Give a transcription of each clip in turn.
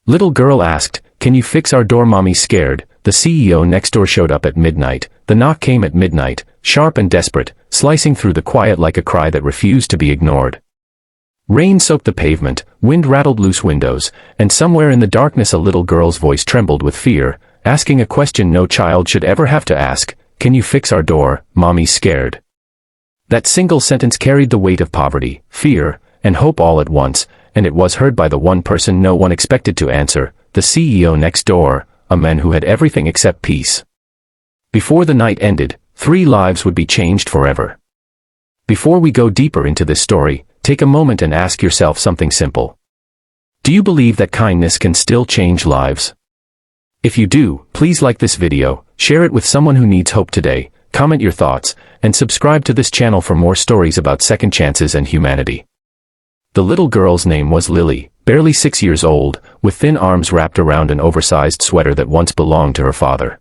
Little girl asked, "Can you fix our door? Mommy's scared." The CEO next door showed up at midnight. The knock came at midnight, sharp and desperate, slicing through the quiet like a cry that refused to be ignored. Rain soaked the pavement, wind rattled loose windows, and somewhere in the darkness a little girl's voice trembled with fear, asking a question no child should ever have to ask. "Can you fix our door? Mommy's scared." That single sentence carried the weight of poverty, fear, and hope all at once, and it was heard by the one person no one expected to answer, the CEO next door, a man who had everything except peace. Before the night ended, 3 lives would be changed forever. Before we go deeper into this story, take a moment and ask yourself something simple. Do you believe that kindness can still change lives? If you do, please like this video, share it with someone who needs hope today, comment your thoughts, and subscribe to this channel for more stories about second chances and humanity. The little girl's name was Lily, barely 6 years old, with thin arms wrapped around an oversized sweater that once belonged to her father.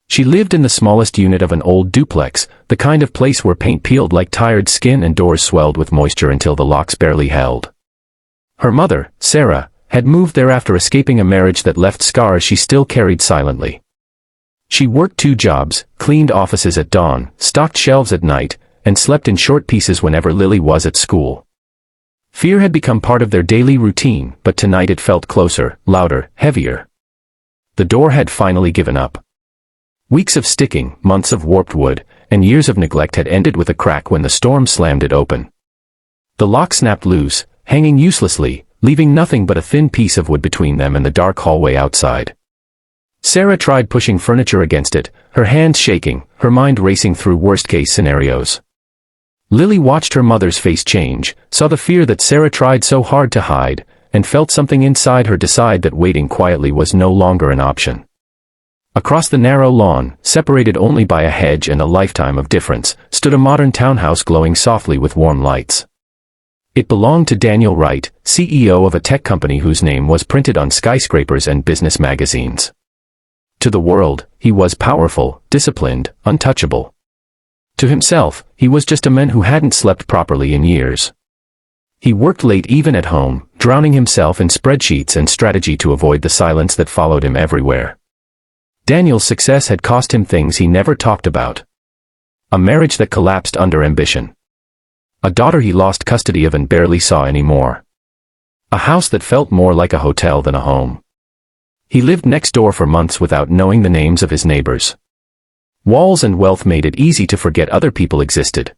She lived in the smallest unit of an old duplex, the kind of place where paint peeled like tired skin and doors swelled with moisture until the locks barely held. Her mother, Sarah, had moved there after escaping a marriage that left scars she still carried silently. She worked 2 jobs, cleaned offices at dawn, stocked shelves at night, and slept in short pieces whenever Lily was at school. Fear had become part of their daily routine, but tonight it felt closer, louder, heavier. The door had finally given up. Weeks of sticking, months of warped wood, and years of neglect had ended with a crack when the storm slammed it open. The lock snapped loose, hanging uselessly, leaving nothing but a thin piece of wood between them and the dark hallway outside. Sarah tried pushing furniture against it, her hands shaking, her mind racing through worst-case scenarios. Lily watched her mother's face change, saw the fear that Sarah tried so hard to hide, and felt something inside her decide that waiting quietly was no longer an option. Across the narrow lawn, separated only by a hedge and a lifetime of difference, stood a modern townhouse glowing softly with warm lights. It belonged to Daniel Wright, CEO of a tech company whose name was printed on skyscrapers and business magazines. To the world, he was powerful, disciplined, untouchable. To himself, he was just a man who hadn't slept properly in years. He worked late even at home, drowning himself in spreadsheets and strategy to avoid the silence that followed him everywhere. Daniel's success had cost him things he never talked about. A marriage that collapsed under ambition. A daughter he lost custody of and barely saw anymore. A house that felt more like a hotel than a home. He lived next door for months without knowing the names of his neighbors. Walls and wealth made it easy to forget other people existed.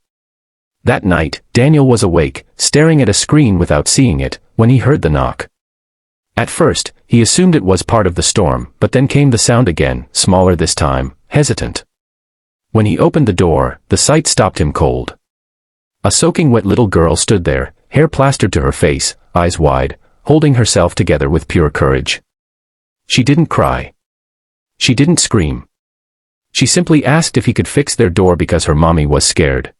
That night, Daniel was awake, staring at a screen without seeing it, when he heard the knock. At first, he assumed it was part of the storm, but then came the sound again, smaller this time, hesitant. When he opened the door, the sight stopped him cold. A soaking wet little girl stood there, hair plastered to her face, eyes wide, holding herself together with pure courage. She didn't cry. She didn't scream. She simply asked if he could fix their door because her mommy was scared.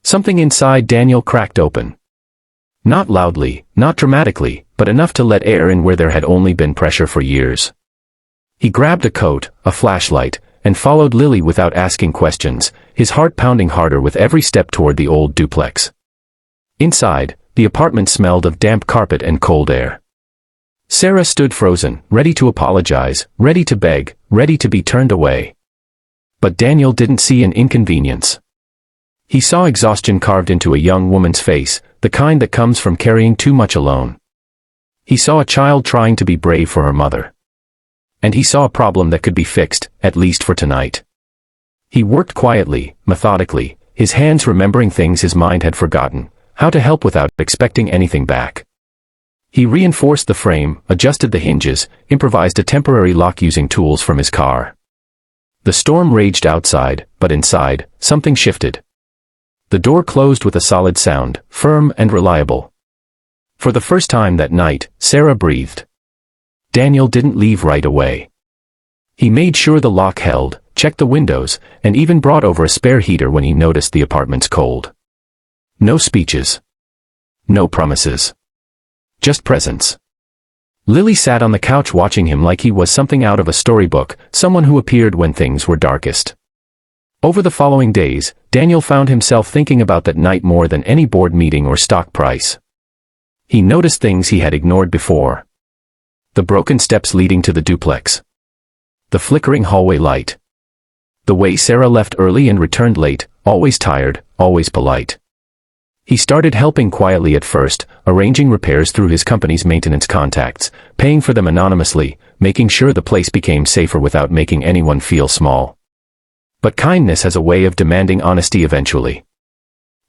Something inside Daniel cracked open. Not loudly, not dramatically, but enough to let air in where there had only been pressure for years. He grabbed a coat, a flashlight, and followed Lily without asking questions, his heart pounding harder with every step toward the old duplex. Inside, the apartment smelled of damp carpet and cold air. Sarah stood frozen, ready to apologize, ready to beg, ready to be turned away. But Daniel didn't see an inconvenience. He saw exhaustion carved into a young woman's face, the kind that comes from carrying too much alone. He saw a child trying to be brave for her mother. And he saw a problem that could be fixed, at least for tonight. He worked quietly, methodically, his hands remembering things his mind had forgotten, how to help without expecting anything back. He reinforced the frame, adjusted the hinges, improvised a temporary lock using tools from his car. The storm raged outside, but inside, something shifted. The door closed with a solid sound, firm and reliable. For the first time that night, Sarah breathed. Daniel didn't leave right away. He made sure the lock held, checked the windows, and even brought over a spare heater when he noticed the apartment's cold. No speeches. No promises. Just presence. Lily sat on the couch watching him like he was something out of a storybook, someone who appeared when things were darkest. Over the following days, Daniel found himself thinking about that night more than any board meeting or stock price. He noticed things he had ignored before. The broken steps leading to the duplex. The flickering hallway light. The way Sarah left early and returned late, always tired, always polite. He started helping quietly at first, arranging repairs through his company's maintenance contacts, paying for them anonymously, making sure the place became safer without making anyone feel small. But kindness has a way of demanding honesty eventually.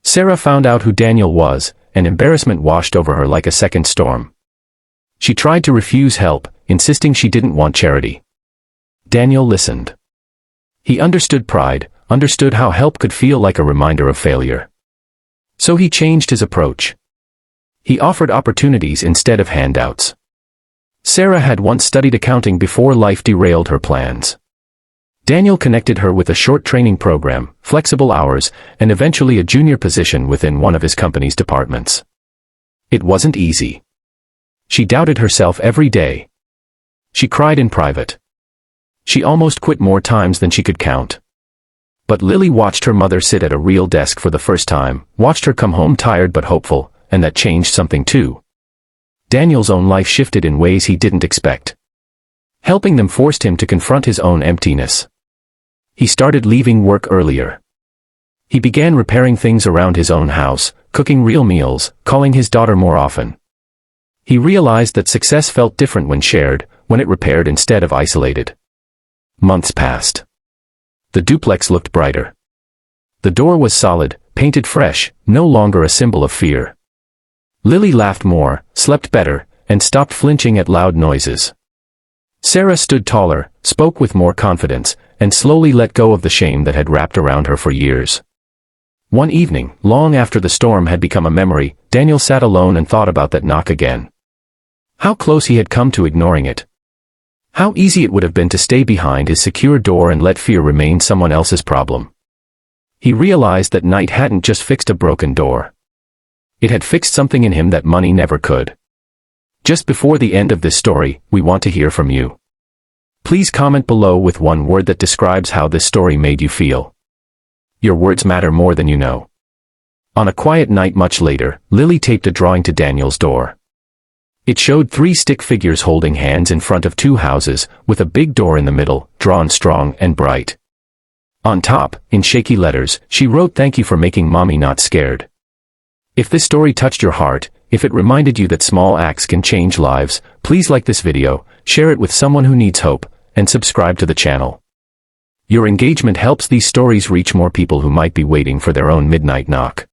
Sarah found out who Daniel was, and embarrassment washed over her like a second storm. She tried to refuse help, insisting she didn't want charity. Daniel listened. He understood pride, understood how help could feel like a reminder of failure. So he changed his approach. He offered opportunities instead of handouts. Sarah had once studied accounting before life derailed her plans. Daniel connected her with a short training program, flexible hours, and eventually a junior position within one of his company's departments. It wasn't easy. She doubted herself every day. She cried in private. She almost quit more times than she could count. But Lily watched her mother sit at a real desk for the first time, watched her come home tired but hopeful, and that changed something too. Daniel's own life shifted in ways he didn't expect. Helping them forced him to confront his own emptiness. He started leaving work earlier. He began repairing things around his own house, cooking real meals, calling his daughter more often. He realized that success felt different when shared, when it repaired instead of isolated. Months passed. The duplex looked brighter. The door was solid, painted fresh, no longer a symbol of fear. Lily laughed more, slept better, and stopped flinching at loud noises. Sarah stood taller, spoke with more confidence, and slowly let go of the shame that had wrapped around her for years. One evening, long after the storm had become a memory, Daniel sat alone and thought about that knock again. How close he had come to ignoring it. How easy it would have been to stay behind his secure door and let fear remain someone else's problem. He realized that night hadn't just fixed a broken door. It had fixed something in him that money never could. Just before the end of this story, we want to hear from you. Please comment below with one word that describes how this story made you feel. Your words matter more than you know. On a quiet night much later, Lily taped a drawing to Daniel's door. It showed 3 stick figures holding hands in front of 2 houses, with a big door in the middle, drawn strong and bright. On top, in shaky letters, she wrote, "Thank you for making mommy not scared." If this story touched your heart, if it reminded you that small acts can change lives, please like this video, share it with someone who needs hope, and subscribe to the channel. Your engagement helps these stories reach more people who might be waiting for their own midnight knock.